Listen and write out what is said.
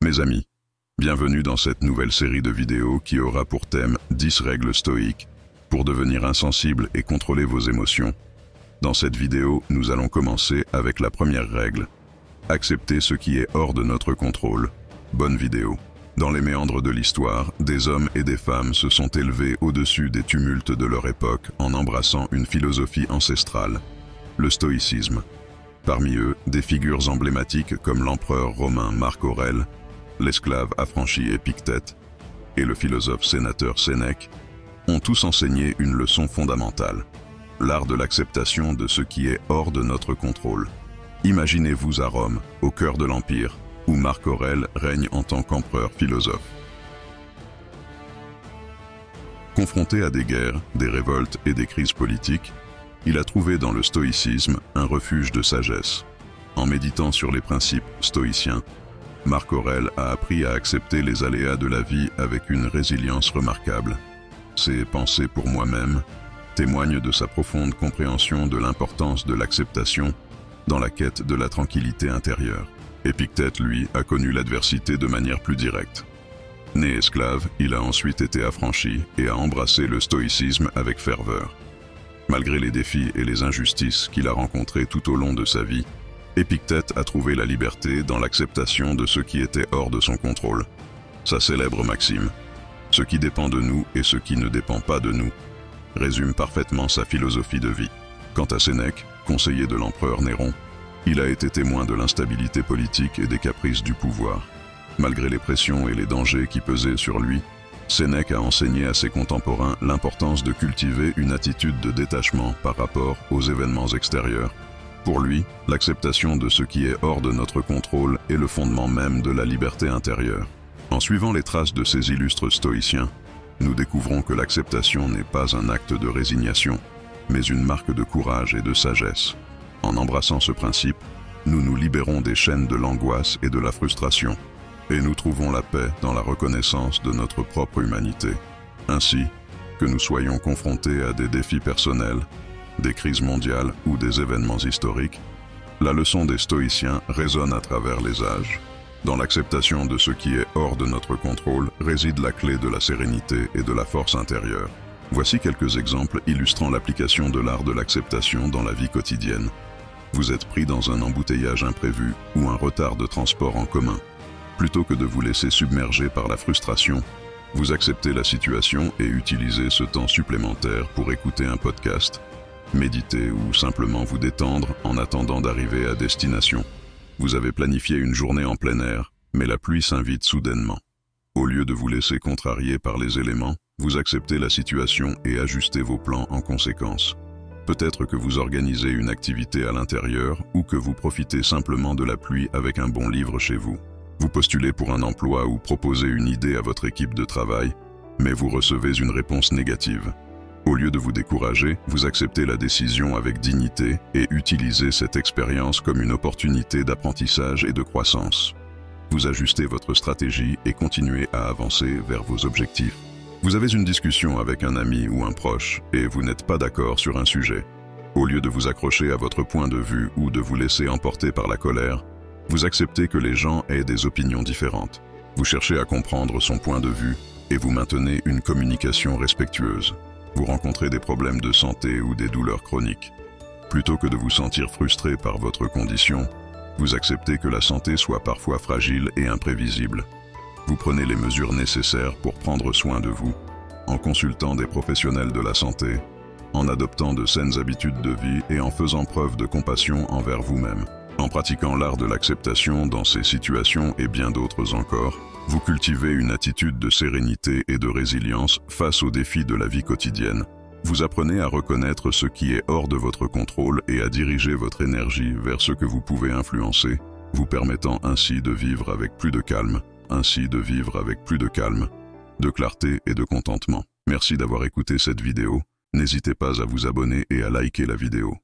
Mes amis, bienvenue dans cette nouvelle série de vidéos qui aura pour thème 10 règles stoïques pour devenir insensible et contrôler vos émotions. Dans cette vidéo, nous allons commencer avec la première règle. Accepter ce qui est hors de notre contrôle. Bonne vidéo. Dans les méandres de l'histoire, des hommes et des femmes se sont élevés au-dessus des tumultes de leur époque en embrassant une philosophie ancestrale, le stoïcisme. Parmi eux, des figures emblématiques comme l'empereur romain Marc Aurèle, l'esclave affranchi Épictète et le philosophe sénateur Sénèque ont tous enseigné une leçon fondamentale, l'art de l'acceptation de ce qui est hors de notre contrôle. Imaginez-vous à Rome, au cœur de l'Empire, où Marc Aurèle règne en tant qu'empereur philosophe. Confronté à des guerres, des révoltes et des crises politiques, il a trouvé dans le stoïcisme un refuge de sagesse. En méditant sur les principes stoïciens, Marc Aurèle a appris à accepter les aléas de la vie avec une résilience remarquable. Ses pensées pour moi-même témoignent de sa profonde compréhension de l'importance de l'acceptation dans la quête de la tranquillité intérieure. Épictète, lui, a connu l'adversité de manière plus directe. Né esclave, il a ensuite été affranchi et a embrassé le stoïcisme avec ferveur. Malgré les défis et les injustices qu'il a rencontrés tout au long de sa vie, Épictète a trouvé la liberté dans l'acceptation de ce qui était hors de son contrôle. Sa célèbre maxime « Ce qui dépend de nous et ce qui ne dépend pas de nous » résume parfaitement sa philosophie de vie. Quant à Sénèque, conseiller de l'empereur Néron, il a été témoin de l'instabilité politique et des caprices du pouvoir. Malgré les pressions et les dangers qui pesaient sur lui, Sénèque a enseigné à ses contemporains l'importance de cultiver une attitude de détachement par rapport aux événements extérieurs. Pour lui, l'acceptation de ce qui est hors de notre contrôle est le fondement même de la liberté intérieure. En suivant les traces de ces illustres stoïciens, nous découvrons que l'acceptation n'est pas un acte de résignation, mais une marque de courage et de sagesse. En embrassant ce principe, nous nous libérons des chaînes de l'angoisse et de la frustration, et nous trouvons la paix dans la reconnaissance de notre propre humanité. Ainsi, que nous soyons confrontés à des défis personnels, des crises mondiales ou des événements historiques, la leçon des stoïciens résonne à travers les âges. Dans l'acceptation de ce qui est hors de notre contrôle réside la clé de la sérénité et de la force intérieure. Voici quelques exemples illustrant l'application de l'art de l'acceptation dans la vie quotidienne. Vous êtes pris dans un embouteillage imprévu ou un retard de transport en commun. Plutôt que de vous laisser submerger par la frustration, vous acceptez la situation et utilisez ce temps supplémentaire pour écouter un podcast, méditer ou simplement vous détendre en attendant d'arriver à destination. Vous avez planifié une journée en plein air, mais la pluie s'invite soudainement. Au lieu de vous laisser contrarier par les éléments, vous acceptez la situation et ajustez vos plans en conséquence. Peut-être que vous organisez une activité à l'intérieur ou que vous profitez simplement de la pluie avec un bon livre chez vous. Vous postulez pour un emploi ou proposez une idée à votre équipe de travail, mais vous recevez une réponse négative. Au lieu de vous décourager, vous acceptez la décision avec dignité et utilisez cette expérience comme une opportunité d'apprentissage et de croissance. Vous ajustez votre stratégie et continuez à avancer vers vos objectifs. Vous avez une discussion avec un ami ou un proche et vous n'êtes pas d'accord sur un sujet. Au lieu de vous accrocher à votre point de vue ou de vous laisser emporter par la colère, vous acceptez que les gens aient des opinions différentes. Vous cherchez à comprendre son point de vue et vous maintenez une communication respectueuse. Vous rencontrez des problèmes de santé ou des douleurs chroniques. Plutôt que de vous sentir frustré par votre condition, vous acceptez que la santé soit parfois fragile et imprévisible. Vous prenez les mesures nécessaires pour prendre soin de vous, en consultant des professionnels de la santé, en adoptant de saines habitudes de vie et en faisant preuve de compassion envers vous-même. En pratiquant l'art de l'acceptation dans ces situations et bien d'autres encore, vous cultivez une attitude de sérénité et de résilience face aux défis de la vie quotidienne. Vous apprenez à reconnaître ce qui est hors de votre contrôle et à diriger votre énergie vers ce que vous pouvez influencer, vous permettant ainsi de vivre avec plus de calme, de clarté et de contentement. Merci d'avoir écouté cette vidéo. N'hésitez pas à vous abonner et à liker la vidéo.